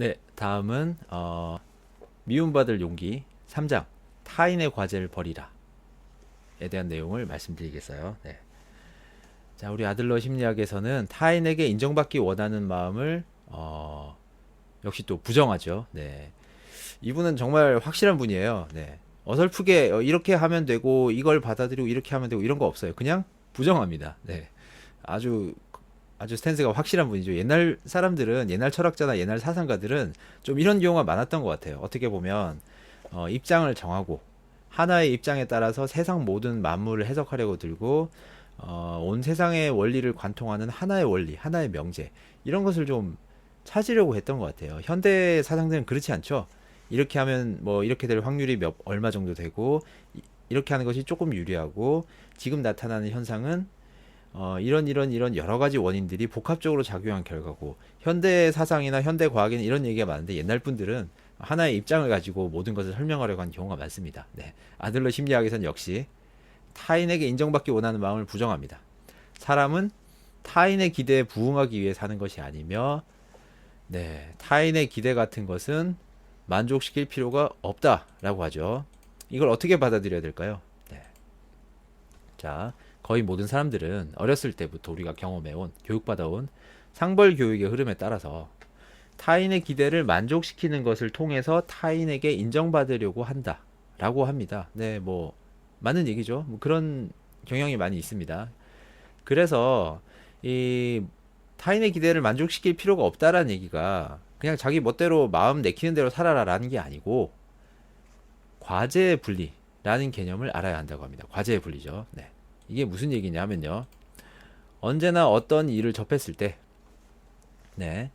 네, 다음은 미움받을 용기 3장 타인의 과제를 버리라에 대한 내용을 말씀드리겠어요. 네. 자, 우리 아들러 심리학에서는 타인에게 인정받기 원하는 마음을 역시 또 부정하죠. 네. 이분은 정말 확실한 분이에요. 네. 어설프게 이렇게 하면 되고 이걸 받아들이고 이렇게 하면 되고 이런 거 없어요. 그냥 부정합니다. 네. 아주 아주 스탠스가 확실한 분이죠. 옛날 사람들은, 옛날 철학자나 옛날 사상가들은 좀 이런 경우가 많았던 것 같아요. 어떻게 보면 입장을 정하고 하나의 입장에 따라서 세상 모든 만물을 해석하려고 들고 온 세상의 원리를 관통하는 하나의 원리, 하나의 명제 이런 것을 좀 찾으려고 했던 것 같아요. 현대 사상들은 그렇지 않죠. 이렇게 하면 뭐 이렇게 될 확률이 얼마 정도 되고 이렇게 하는 것이 조금 유리하고 지금 나타나는 현상은 이런 여러 가지 원인들이 복합적으로 작용한 결과고 현대 사상이나 현대 과학에는 이런 얘기가 많은데 옛날 분들은 하나의 입장을 가지고 모든 것을 설명하려고 하는 경우가 많습니다. 네. 아들러 심리학에서는 역시 타인에게 인정받기 원하는 마음을 부정합니다. 사람은 타인의 기대에 부응하기 위해 사는 것이 아니며 네, 타인의 기대 같은 것은 만족시킬 필요가 없다라고 하죠. 이걸 어떻게 받아들여야 될까요? 네. 자, 거의 모든 사람들은 어렸을 때부터 우리가 경험해온, 교육받아온 상벌 교육의 흐름에 따라서 타인의 기대를 만족시키는 것을 통해서 타인에게 인정받으려고 한다라고 합니다. 네, 뭐 맞는 얘기죠. 뭐 그런 경향이 많이 있습니다. 그래서 이 타인의 기대를 만족시킬 필요가 없다라는 얘기가 그냥 자기 멋대로 마음 내키는 대로 살아라라는 게 아니고 과제의 분리라는 개념을 알아야 한다고 합니다. 과제의 분리죠. 네. 이게 무슨 얘기냐면요. 언제나 어떤 일을 접했을 때, 네,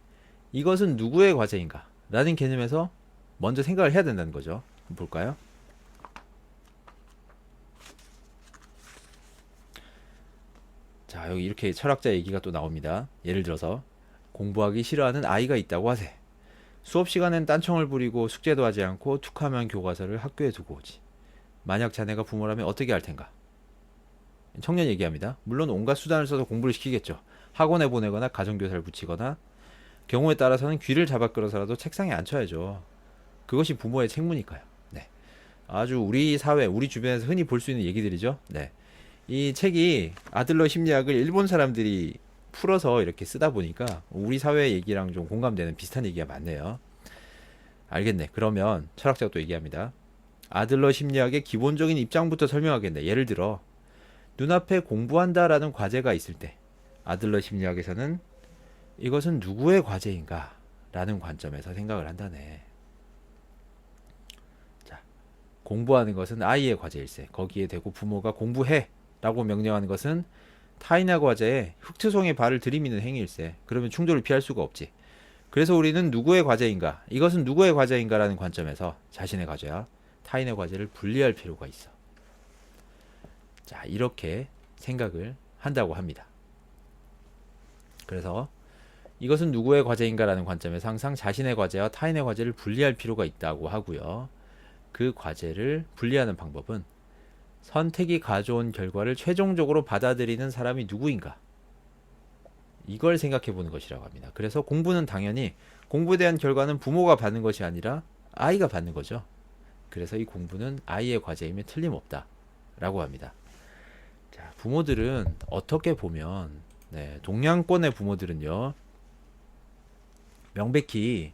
이것은 누구의 과제인가? 라는 개념에서 먼저 생각을 해야 된다는 거죠. 볼까요? 자, 여기 이렇게 철학자 얘기가 또 나옵니다. 예를 들어서, 공부하기 싫어하는 아이가 있다고 하세. 수업 시간엔 딴청을 부리고 숙제도 하지 않고 툭하면 교과서를 학교에 두고 오지. 만약 자네가 부모라면 어떻게 할 텐가? 청년 얘기합니다. 물론 온갖 수단을 써서 공부를 시키겠죠. 학원에 보내거나 가정교사를 붙이거나 경우에 따라서는 귀를 잡아 끌어서라도 책상에 앉혀야죠. 그것이 부모의 책무니까요. 네. 아주 우리 사회, 우리 주변에서 흔히 볼 수 있는 얘기들이죠. 네. 이 책이 아들러 심리학을 일본 사람들이 풀어서 이렇게 쓰다 보니까 우리 사회 얘기랑 좀 공감되는 비슷한 얘기가 많네요. 알겠네. 그러면 철학자가 또 얘기합니다. 아들러 심리학의 기본적인 입장부터 설명하겠네. 예를 들어 눈앞에 공부한다라는 과제가 있을 때 아들러 심리학에서는 이것은 누구의 과제인가 라는 관점에서 생각을 한다네. 자, 공부하는 것은 아이의 과제일세. 거기에 대고 부모가 공부해 라고 명령하는 것은 타인의 과제에 흑투성에 발을 들이미는 행위일세. 그러면 충돌을 피할 수가 없지. 그래서 우리는 누구의 과제인가, 이것은 누구의 과제인가 라는 관점에서 자신의 과제와 타인의 과제를 분리할 필요가 있어. 자, 이렇게 생각을 한다고 합니다. 그래서 이것은 누구의 과제인가라는 관점에서 항상 자신의 과제와 타인의 과제를 분리할 필요가 있다고 하고요. 그 과제를 분리하는 방법은 선택이 가져온 결과를 최종적으로 받아들이는 사람이 누구인가? 이걸 생각해 보는 것이라고 합니다. 그래서 공부는 당연히 공부에 대한 결과는 부모가 받는 것이 아니라 아이가 받는 거죠. 그래서 이 공부는 아이의 과제임에 틀림없다 라고 합니다. 자, 부모들은 어떻게 보면 네, 동양권의 부모들은요 명백히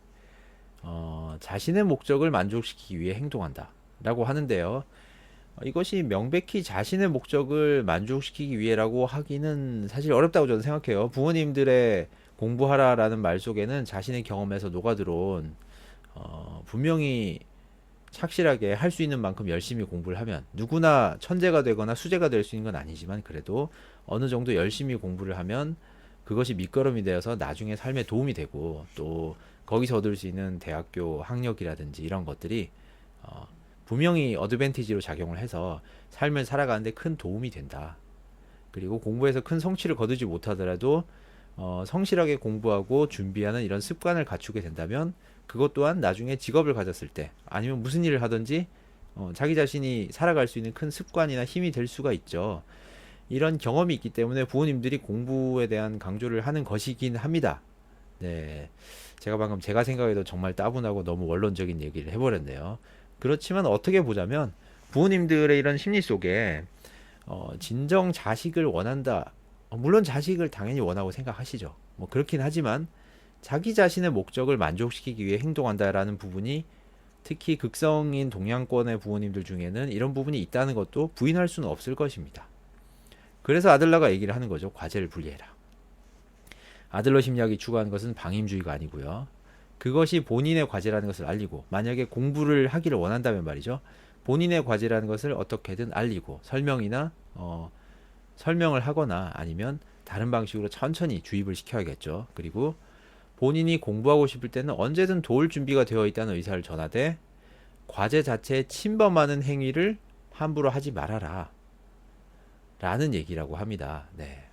자신의 목적을 만족시키기 위해 행동한다 라고 하는데요, 이것이 명백히 자신의 목적을 만족시키기 위해라고 하기는 사실 어렵다고 저는 생각해요. 부모님들의 공부하라라는 말 속에는 자신의 경험에서 녹아들어온 분명히 착실하게 할 수 있는 만큼 열심히 공부를 하면 누구나 천재가 되거나 수재가 될 수 있는 건 아니지만 그래도 어느 정도 열심히 공부를 하면 그것이 밑거름이 되어서 나중에 삶에 도움이 되고 또 거기서 얻을 수 있는 대학교 학력이라든지 이런 것들이 분명히 어드밴티지로 작용을 해서 삶을 살아가는데 큰 도움이 된다. 그리고 공부에서 큰 성취를 거두지 못하더라도 성실하게 공부하고 준비하는 이런 습관을 갖추게 된다면 그것 또한 나중에 직업을 가졌을 때 아니면 무슨 일을 하든지 자기 자신이 살아갈 수 있는 큰 습관이나 힘이 될 수가 있죠. 이런 경험이 있기 때문에 부모님들이 공부에 대한 강조를 하는 것이긴 합니다. 네. 제가 방금 제가 생각해도 정말 따분하고 너무 원론적인 얘기를 해버렸네요. 그렇지만 어떻게 보자면 부모님들의 이런 심리 속에 진정 자식을 원한다. 물론 자식을 당연히 원하고 생각하시죠. 뭐 그렇긴 하지만 자기 자신의 목적을 만족시키기 위해 행동한다라는 부분이 특히 극성인 동양권의 부모님들 중에는 이런 부분이 있다는 것도 부인할 수는 없을 것입니다. 그래서 아들러가 얘기를 하는 거죠. 과제를 분리해라. 아들러 심리학이 추구하는 것은 방임주의가 아니고요. 그것이 본인의 과제라는 것을 알리고 만약에 공부를 하기를 원한다면 말이죠. 본인의 과제라는 것을 어떻게든 알리고 설명을 하거나 아니면 다른 방식으로 천천히 주입을 시켜야겠죠. 그리고 본인이 공부하고 싶을 때는 언제든 도울 준비가 되어 있다는 의사를 전하되 과제 자체에 침범하는 행위를 함부로 하지 말아라 라는 얘기라고 합니다. 네.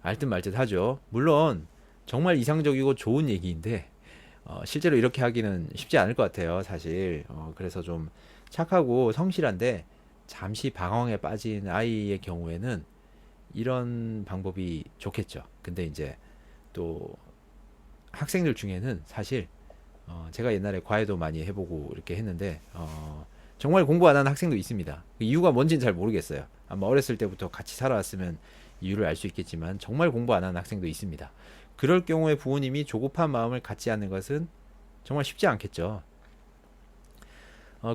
알듯 말듯 하죠. 물론 정말 이상적이고 좋은 얘기인데 실제로 이렇게 하기는 쉽지 않을 것 같아요. 사실 그래서 좀 착하고 성실한데 잠시 방황에 빠진 아이의 경우에는 이런 방법이 좋겠죠. 근데 이제 또 학생들 중에는 사실 제가 옛날에 과외도 많이 해보고 이렇게 했는데 정말 공부 안 하는 학생도 있습니다. 그 이유가 뭔지는 잘 모르겠어요. 아마 어렸을 때부터 같이 살아왔으면 이유를 알 수 있겠지만 정말 공부 안 하는 학생도 있습니다. 그럴 경우에 부모님이 조급한 마음을 갖지 않는 것은 정말 쉽지 않겠죠.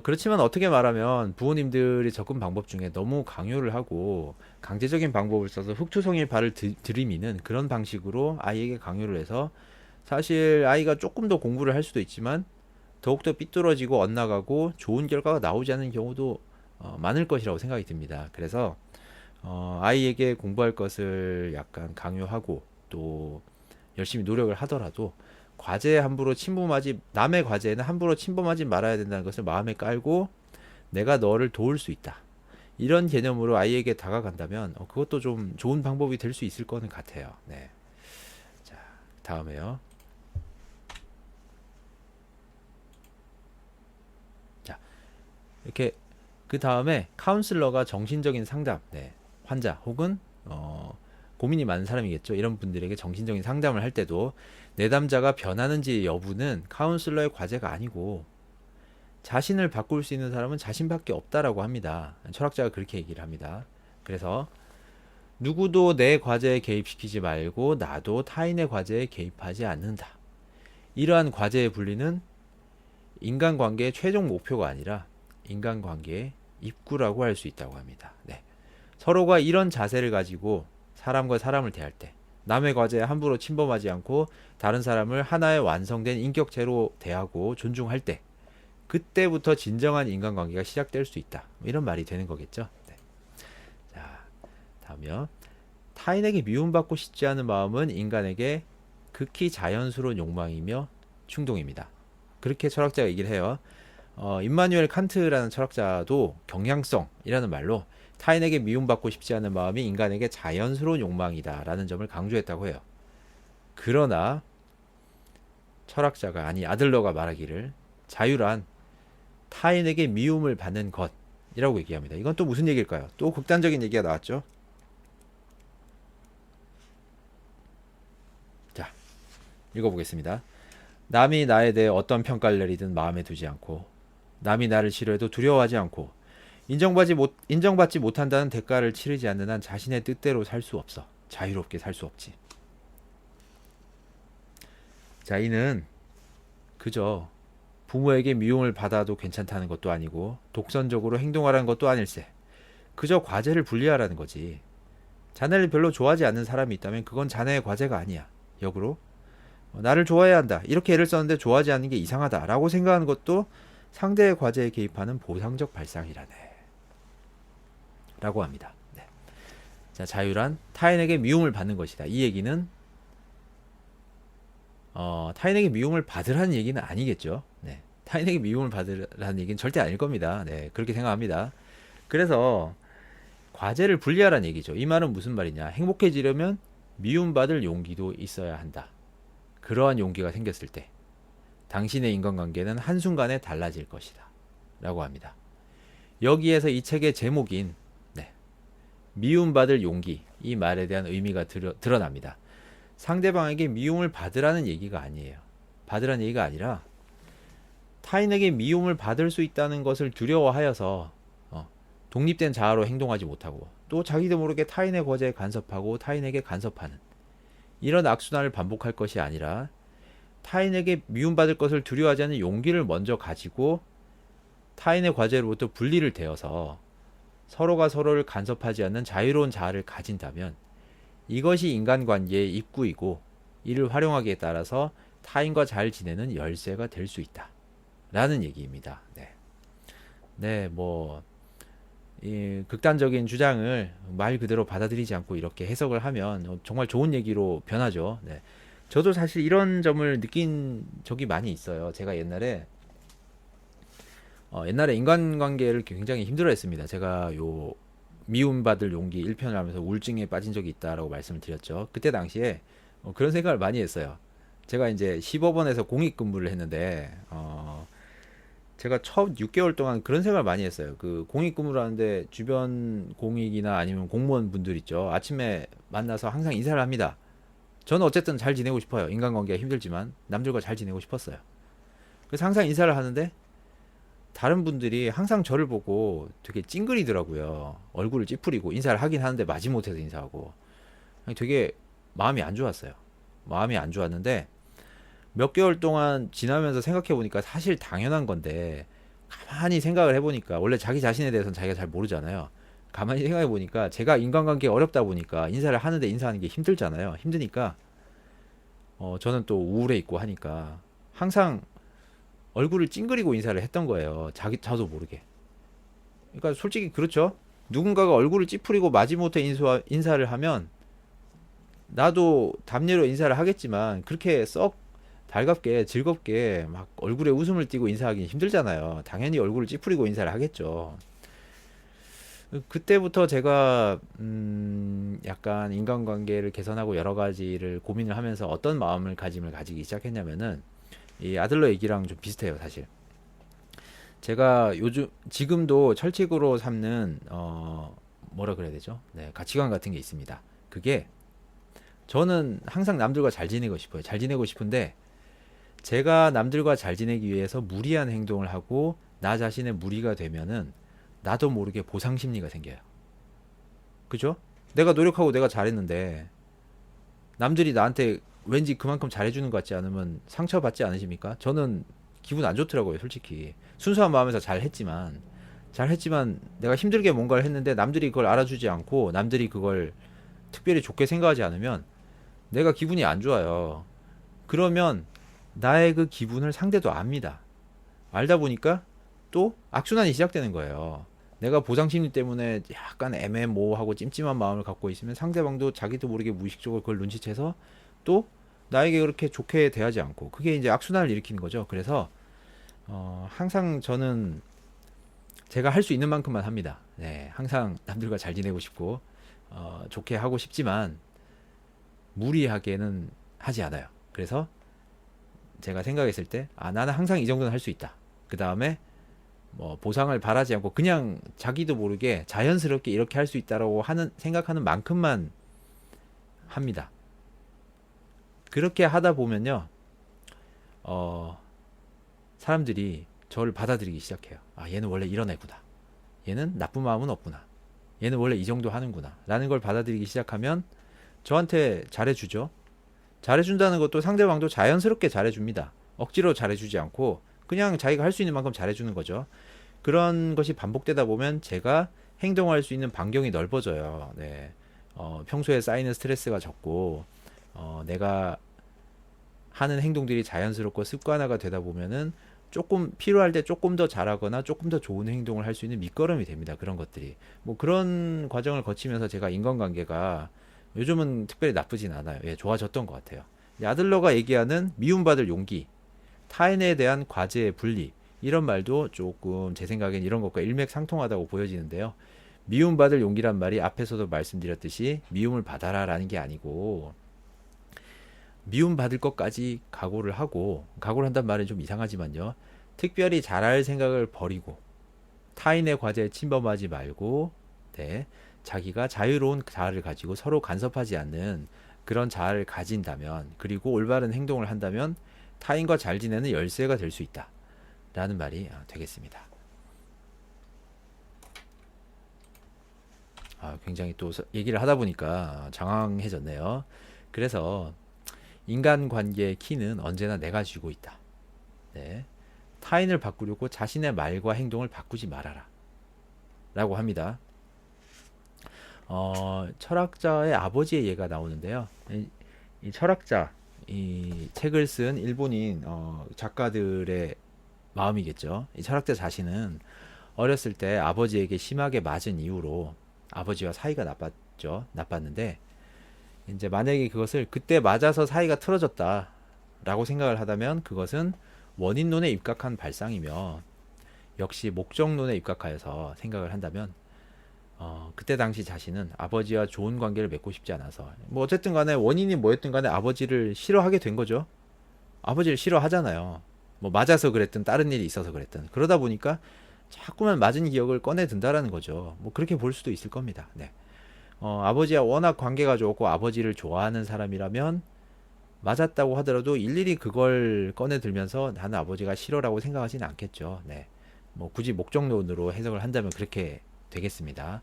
그렇지만 어떻게 말하면 부모님들이 접근 방법 중에 너무 강요를 하고 강제적인 방법을 써서 흑투성이의 발을 들이미는 그런 방식으로 아이에게 강요를 해서 사실 아이가 조금 더 공부를 할 수도 있지만 더욱더 삐뚤어지고 엇나가고 좋은 결과가 나오지 않는 경우도 많을 것이라고 생각이 듭니다. 그래서 아이에게 공부할 것을 약간 강요하고 또 열심히 노력을 하더라도 과제에 함부로 침범하지 남의 과제에는 함부로 침범하지 말아야 된다는 것을 마음에 깔고 내가 너를 도울 수 있다. 이런 개념으로 아이에게 다가간다면 그것도 좀 좋은 방법이 될 수 있을 거는 같아요. 네. 자, 다음에요. 자, 이렇게 그 다음에 카운슬러가 정신적인 상담, 네. 환자 혹은 고민이 많은 사람이겠죠. 이런 분들에게 정신적인 상담을 할 때도 내담자가 변하는지 여부는 카운슬러의 과제가 아니고 자신을 바꿀 수 있는 사람은 자신밖에 없다라고 합니다. 철학자가 그렇게 얘기를 합니다. 그래서 누구도 내 과제에 개입시키지 말고 나도 타인의 과제에 개입하지 않는다. 이러한 과제의 분리는 인간관계의 최종 목표가 아니라 인간관계의 입구라고 할 수 있다고 합니다. 네. 서로가 이런 자세를 가지고 사람과 사람을 대할 때 남의 과제에 함부로 침범하지 않고 다른 사람을 하나의 완성된 인격체로 대하고 존중할 때 그때부터 진정한 인간관계가 시작될 수 있다. 이런 말이 되는 거겠죠. 네. 자, 다음이요. 타인에게 미움받고 싶지 않은 마음은 인간에게 극히 자연스러운 욕망이며 충동입니다. 그렇게 철학자가 얘기를 해요. 임마누엘 칸트라는 철학자도 경향성이라는 말로 타인에게 미움받고 싶지 않은 마음이 인간에게 자연스러운 욕망이다 라는 점을 강조했다고 해요. 그러나 철학자가 아니 아들러가 말하기를 자유란 타인에게 미움을 받는 것이라고 얘기합니다. 이건 또 무슨 얘기일까요? 또 극단적인 얘기가 나왔죠. 자, 읽어보겠습니다. 남이 나에 대해 어떤 평가를 내리든 마음에 두지 않고 남이 나를 싫어해도 두려워하지 않고 인정받지 못한다는 대가를 치르지 않는 한 자신의 뜻대로 살 수 없어. 자유롭게 살 수 없지. 자, 이는 그저 부모에게 미움을 받아도 괜찮다는 것도 아니고 독선적으로 행동하라는 것도 아닐세. 그저 과제를 분리하라는 거지. 자네를 별로 좋아하지 않는 사람이 있다면 그건 자네의 과제가 아니야. 역으로 나를 좋아해야 한다. 이렇게 애를 썼는데 좋아하지 않는 게 이상하다 라고 생각하는 것도 상대의 과제에 개입하는 보상적 발상이라네 라고 합니다. 네. 자, 자유란 타인에게 미움을 받는 것이다. 이 얘기는 타인에게 미움을 받으라는 얘기는 아니겠죠. 네. 타인에게 미움을 받으라는 얘기는 절대 아닐 겁니다. 네, 그렇게 생각합니다. 그래서 과제를 분리하라는 얘기죠. 이 말은 무슨 말이냐. 행복해지려면 미움받을 용기도 있어야 한다. 그러한 용기가 생겼을 때 당신의 인간관계는 한순간에 달라질 것이다 라고 합니다. 여기에서 이 책의 제목인 미움받을 용기, 이 말에 대한 의미가 드러납니다. 상대방에게 미움을 받으라는 얘기가 아니에요. 받으라는 얘기가 아니라 타인에게 미움을 받을 수 있다는 것을 두려워하여서 독립된 자아로 행동하지 못하고 또 자기도 모르게 타인의 거제에 간섭하고 타인에게 간섭하는 이런 악순환을 반복할 것이 아니라 타인에게 미움받을 것을 두려워하지 않는 용기를 먼저 가지고 타인의 과제로부터 분리를 되어서 서로가 서로를 간섭하지 않는 자유로운 자아를 가진다면 이것이 인간관계의 입구이고 이를 활용하기에 따라서 타인과 잘 지내는 열쇠가 될 수 있다 라는 얘기입니다. 네, 이 극단적인 주장을 말 그대로 받아들이지 않고 이렇게 해석을 하면 정말 좋은 얘기로 변하죠. 네. 저도 사실 이런 점을 느낀 적이 많이 있어요. 제가 옛날에 인간관계를 굉장히 힘들어했습니다. 제가 요 미움받을 용기 1편을 하면서 우울증에 빠진 적이 있다라고 말씀을 드렸죠. 그때 당시에 그런 생각을 많이 했어요. 제가 이제 15번에서 공익근무를 했는데 제가 첫 6개월 동안 그런 생각을 많이 했어요. 그 공익근무를 하는데 주변 공익이나 아니면 공무원 분들 있죠. 아침에 만나서 항상 인사를 합니다. 저는 어쨌든 잘 지내고 싶어요. 인간관계가 힘들지만 남들과 잘 지내고 싶었어요. 그래서 항상 인사를 하는데 다른 분들이 항상 저를 보고 되게 찡그리더라고요. 얼굴을 찌푸리고 인사를 하긴 하는데 마지못해서 인사하고 되게 마음이 안 좋았어요. 마음이 안 좋았는데 몇 개월 동안 지나면서 생각해 보니까 사실 당연한 건데 가만히 생각을 해보니까 원래 자기 자신에 대해서는 자기가 잘 모르잖아요. 가만히 생각해 보니까 제가 인간관계가 어렵다 보니까 인사를 하는데 인사하는 게 힘들잖아요. 힘드니까 저는 또 우울해 있고 하니까 항상 얼굴을 찡그리고 인사를 했던 거예요. 저도 모르게. 그러니까 솔직히 그렇죠. 누군가가 얼굴을 찌푸리고 마지못해 인사를 하면 나도 답례로 인사를 하겠지만 그렇게 썩 달갑게 즐겁게 막 얼굴에 웃음을 띠고 인사하기 힘들잖아요. 당연히 얼굴을 찌푸리고 인사를 하겠죠. 그때부터 제가 약간 인간관계를 개선하고 여러 가지를 고민을 하면서 어떤 마음가짐을 가지기 시작했냐면은 이 아들러 얘기랑 좀 비슷해요, 사실. 제가 지금도 철칙으로 삼는 뭐라 그래야 되죠? 네, 가치관 같은 게 있습니다. 그게 저는 항상 남들과 잘 지내고 싶어요. 잘 지내고 싶은데 제가 남들과 잘 지내기 위해서 무리한 행동을 하고 나 자신의 무리가 되면은 나도 모르게 보상 심리가 생겨요. 그죠? 내가 노력하고 내가 잘했는데 남들이 나한테 왠지 그만큼 잘해주는 것 같지 않으면 상처받지 않으십니까? 저는 기분 안 좋더라고요, 솔직히. 순수한 마음에서 잘했지만 내가 힘들게 뭔가를 했는데 남들이 그걸 알아주지 않고 남들이 그걸 특별히 좋게 생각하지 않으면 내가 기분이 안 좋아요. 그러면 나의 그 기분을 상대도 압니다. 알다 보니까 또 악순환이 시작되는 거예요. 내가 보상 심리 때문에 약간 애매모호하고 찜찜한 마음을 갖고 있으면 상대방도 자기도 모르게 무의식적으로 그걸 눈치채서 또 나에게 그렇게 좋게 대하지 않고 그게 이제 악순환을 일으키는 거죠. 그래서 항상 저는 제가 할 수 있는 만큼만 합니다. 네, 항상 남들과 잘 지내고 싶고 좋게 하고 싶지만 무리하게는 하지 않아요. 그래서 제가 생각했을 때 나는 항상 이 정도는 할 수 있다. 그 다음에 보상을 바라지 않고 그냥 자기도 모르게 자연스럽게 이렇게 할 수 있다라고 생각하는 만큼만 합니다. 그렇게 하다 보면요, 사람들이 저를 받아들이기 시작해요. 얘는 원래 이런 애구나. 얘는 나쁜 마음은 없구나. 얘는 원래 이 정도 하는구나. 라는 걸 받아들이기 시작하면 저한테 잘해주죠. 잘해준다는 것도 상대방도 자연스럽게 잘해줍니다. 억지로 잘해주지 않고 그냥 자기가 할 수 있는 만큼 잘해주는 거죠. 그런 것이 반복되다 보면 제가 행동할 수 있는 반경이 넓어져요. 네. 평소에 쌓이는 스트레스가 적고 내가 하는 행동들이 자연스럽고 습관화가 되다 보면은 조금 필요할 때 조금 더 잘하거나 조금 더 좋은 행동을 할 수 있는 밑거름이 됩니다. 그런 것들이. 그런 과정을 거치면서 제가 인간관계가 요즘은 특별히 나쁘진 않아요. 예, 좋아졌던 것 같아요. 아들러가 얘기하는 미움받을 용기, 타인에 대한 과제의 분리, 이런 말도 조금 제 생각엔 이런 것과 일맥상통하다고 보여지는데요. 미움받을 용기란 말이 앞에서도 말씀드렸듯이 미움을 받아라 라는 게 아니고 미움받을 것까지 각오를 한단 말은 좀 이상하지만요. 특별히 잘할 생각을 버리고 타인의 과제에 침범하지 말고 자기가 자유로운 자아를 가지고 서로 간섭하지 않는 그런 자아를 가진다면, 그리고 올바른 행동을 한다면 타인과 잘 지내는 열쇠가 될 수 있다 라는 말이 되겠습니다. 굉장히 또 얘기를 하다 보니까 장황해졌네요. 그래서 인간관계의 키는 언제나 내가 쥐고 있다. 네. 타인을 바꾸려고 자신의 말과 행동을 바꾸지 말아라 라고 합니다. 철학자의 아버지의 예가 나오는데요. 이 철학자, 이 책을 쓴 일본인 작가들의 마음이겠죠. 이 철학자 자신은 어렸을 때 아버지에게 심하게 맞은 이후로 아버지와 사이가 나빴는데, 이제 만약에 그것을 그때 맞아서 사이가 틀어졌다 라고 생각을 하다면 그것은 원인론에 입각한 발상이며, 역시 목적론에 입각하여서 생각을 한다면 그때 당시 자신은 아버지와 좋은 관계를 맺고 싶지 않아서, 뭐 어쨌든 간에 원인이 뭐였든 간에 아버지를 싫어하게 된 거죠. 아버지를 싫어하잖아요. 뭐 맞아서 그랬든 다른 일이 있어서 그랬든, 그러다 보니까 자꾸만 맞은 기억을 꺼내 든다라는 거죠. 뭐 그렇게 볼 수도 있을 겁니다. 네. 아버지와 워낙 관계가 좋고 아버지를 좋아하는 사람이라면 맞았다고 하더라도 일일이 그걸 꺼내 들면서 나는 아버지가 싫어라고 생각하지는 않겠죠. 네. 뭐 굳이 목적론으로 해석을 한다면 그렇게 되겠습니다.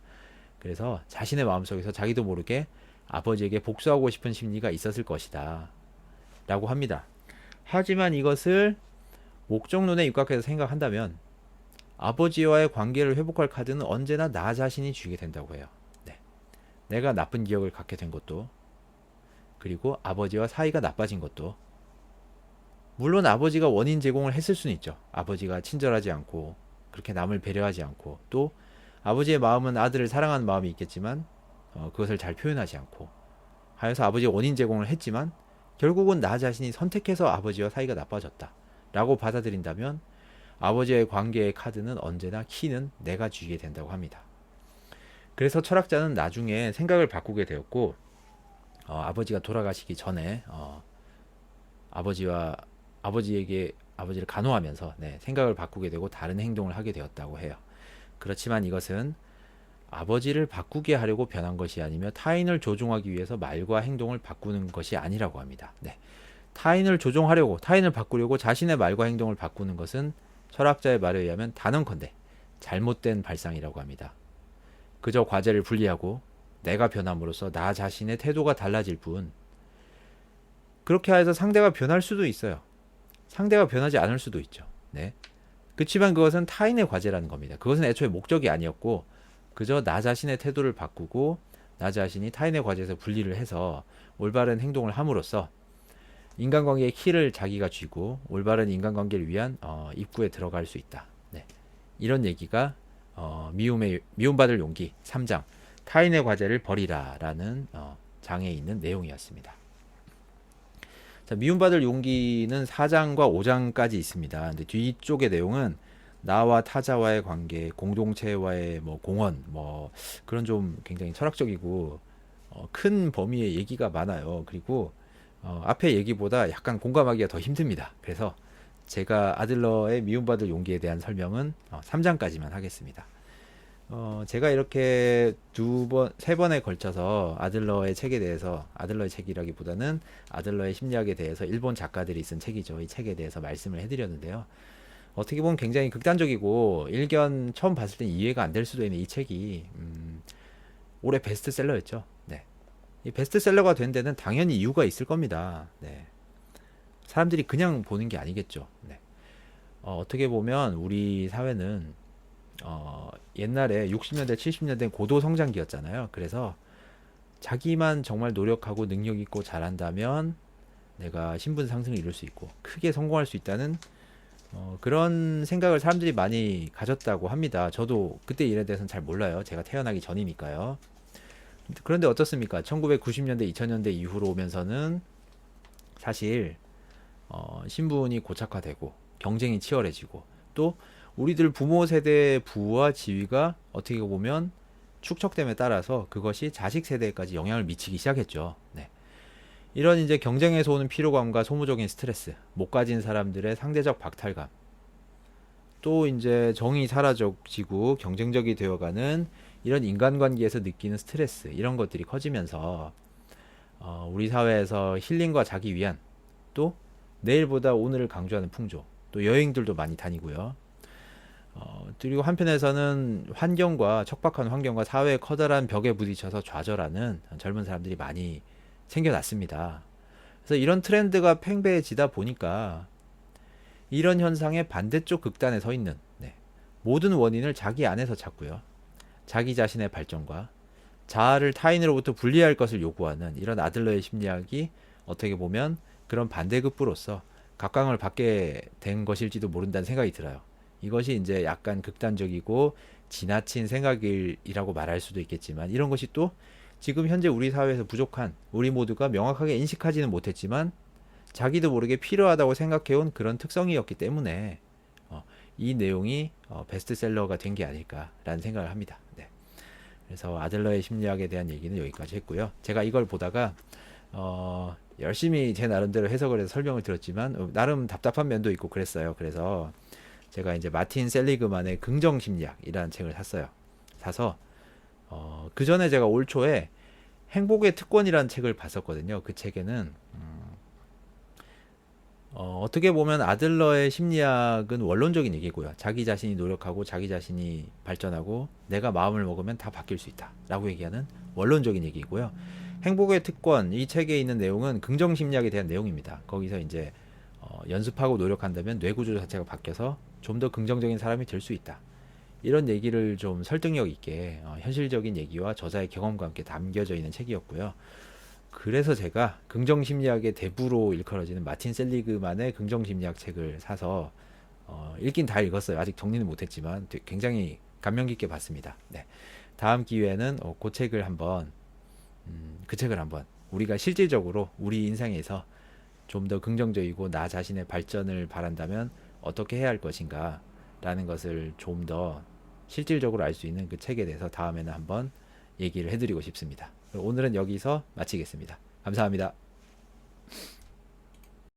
그래서 자신의 마음속에서 자기도 모르게 아버지에게 복수하고 싶은 심리가 있었을 것이다 라고 합니다. 하지만 이것을 목적론에 입각해서 생각한다면 아버지와의 관계를 회복할 카드는 언제나 나 자신이 쥐게 된다고 해요. 네. 내가 나쁜 기억을 갖게 된 것도, 그리고 아버지와 사이가 나빠진 것도, 물론 아버지가 원인 제공을 했을 수는 있죠. 아버지가 친절하지 않고 그렇게 남을 배려하지 않고, 또 아버지의 마음은 아들을 사랑하는 마음이 있겠지만 그것을 잘 표현하지 않고 하여서 아버지가 원인 제공을 했지만 결국은 나 자신이 선택해서 아버지와 사이가 나빠졌다 라고 받아들인다면 아버지의 관계의 카드는 언제나 키는 내가 쥐게 된다고 합니다. 그래서 철학자는 나중에 생각을 바꾸게 되었고, 아버지가 돌아가시기 전에 아버지를 간호하면서 생각을 바꾸게 되고 다른 행동을 하게 되었다고 해요. 그렇지만 이것은 아버지를 바꾸게 하려고 변한 것이 아니며 타인을 조종하기 위해서 말과 행동을 바꾸는 것이 아니라고 합니다. 네. 타인을 조종하려고, 타인을 바꾸려고 자신의 말과 행동을 바꾸는 것은 철학자의 말에 의하면 단언컨대 잘못된 발상이라고 합니다. 그저 과제를 분리하고 내가 변함으로써 나 자신의 태도가 달라질 뿐, 그렇게 해서 상대가 변할 수도 있어요. 상대가 변하지 않을 수도 있죠. 네. 그렇지만 그것은 타인의 과제라는 겁니다. 그것은 애초에 목적이 아니었고 그저 나 자신의 태도를 바꾸고 나 자신이 타인의 과제에서 분리를 해서 올바른 행동을 함으로써 인간관계의 키를 자기가 쥐고 올바른 인간관계를 위한 입구에 들어갈 수 있다. 네. 이런 얘기가 미움받을 용기 3장 타인의 과제를 버리라 라는 장에 있는 내용이었습니다. 자, 미움받을 용기는 4장과 5장까지 있습니다. 근데 뒤쪽의 내용은 나와 타자와의 관계, 공동체와의 공헌, 그런 좀 굉장히 철학적이고 큰 범위의 얘기가 많아요. 그리고 앞에 얘기보다 약간 공감하기가 더 힘듭니다. 그래서 제가 아들러의 미움받을 용기에 대한 설명은 3장까지만 하겠습니다. 제가 이렇게 세 번에 걸쳐서 아들러의 책에 대해서, 아들러의 책이라기보다는 아들러의 심리학에 대해서 일본 작가들이 쓴 책이죠. 이 책에 대해서 말씀을 해드렸는데요. 어떻게 보면 굉장히 극단적이고 일견 처음 봤을 땐 이해가 안 될 수도 있는 이 책이 올해 베스트셀러였죠. 네. 이 베스트셀러가 된 데는 당연히 이유가 있을 겁니다. 네. 사람들이 그냥 보는 게 아니겠죠. 네. 어떻게 보면 우리 사회는 옛날에 60년대 70년대 고도 성장기였잖아요. 그래서 자기만 정말 노력하고 능력 있고 잘한다면 내가 신분 상승을 이룰 수 있고 크게 성공할 수 있다는 그런 생각을 사람들이 많이 가졌다고 합니다. 저도 그때 일에 대해서는 잘 몰라요. 제가 태어나기 전이니까요. 그런데 어떻습니까? 1990년대 2000년대 이후로 오면서는 사실 신분이 고착화되고 경쟁이 치열해지고, 또 우리들 부모 세대의 부와 지위가 어떻게 보면 축적됨에 따라서 그것이 자식 세대까지 영향을 미치기 시작했죠. 네. 이런 이제 경쟁에서 오는 피로감과 소모적인 스트레스, 못 가진 사람들의 상대적 박탈감, 또 이제 정이 사라지고 경쟁적이 되어가는 이런 인간관계에서 느끼는 스트레스, 이런 것들이 커지면서 우리 사회에서 힐링과 자기 위안, 또 내일보다 오늘을 강조하는 풍조, 또 여행들도 많이 다니고요. 그리고 한편에서는 환경과 척박한 환경과 사회의 커다란 벽에 부딪혀서 좌절하는 젊은 사람들이 많이 생겨났습니다. 그래서 이런 트렌드가 팽배해지다 보니까 이런 현상의 반대쪽 극단에 서 있는 모든 원인을 자기 안에서 찾고요. 자기 자신의 발전과 자아를 타인으로부터 분리할 것을 요구하는 이런 아들러의 심리학이 어떻게 보면 그런 반대급부로서 각광을 받게 된 것일지도 모른다는 생각이 들어요. 이것이 이제 약간 극단적이고 지나친 생각이라고 말할 수도 있겠지만 이런 것이 또 지금 현재 우리 사회에서 부족한 우리 모두가 명확하게 인식하지는 못했지만 자기도 모르게 필요하다고 생각해온 그런 특성이었기 때문에 이 내용이 베스트셀러가 된 게 아닐까라는 생각을 합니다. 네. 그래서 아들러의 심리학에 대한 얘기는 여기까지 했고요. 제가 이걸 보다가 열심히 제 나름대로 해석을 해서 설명을 들었지만 나름 답답한 면도 있고 그랬어요. 그래서 제가 이제 마틴 셀리그만의 긍정 심리학이라는 책을 샀어요. 사서 그 전에 제가 올 초에 행복의 특권이라는 책을 봤었거든요. 그 책에는 어떻게 보면 아들러의 심리학은 원론적인 얘기고요. 자기 자신이 노력하고 자기 자신이 발전하고 내가 마음을 먹으면 다 바뀔 수 있다 라고 얘기하는 원론적인 얘기고요. 행복의 특권 이 책에 있는 내용은 긍정 심리학에 대한 내용입니다. 거기서 이제 연습하고 노력한다면 뇌 구조 자체가 바뀌어서 좀 더 긍정적인 사람이 될 수 있다. 이런 얘기를 좀 설득력 있게 현실적인 얘기와 저자의 경험과 함께 담겨져 있는 책이었고요. 그래서 제가 긍정심리학의 대부로 일컬어지는 마틴 셀리그만의 긍정심리학 책을 사서 읽긴 다 읽었어요. 아직 정리는 못했지만 굉장히 감명 깊게 봤습니다. 네. 다음 기회에는 그 책을 한번 그 책을 한번 우리가 실질적으로 우리 인생에서 좀 더 긍정적이고 나 자신의 발전을 바란다면 어떻게 해야 할 것인가 라는 것을 좀 더 실질적으로 알 수 있는 그 책에 대해서 다음에는 한번 얘기를 해드리고 싶습니다. 오늘은 여기서 마치겠습니다. 감사합니다.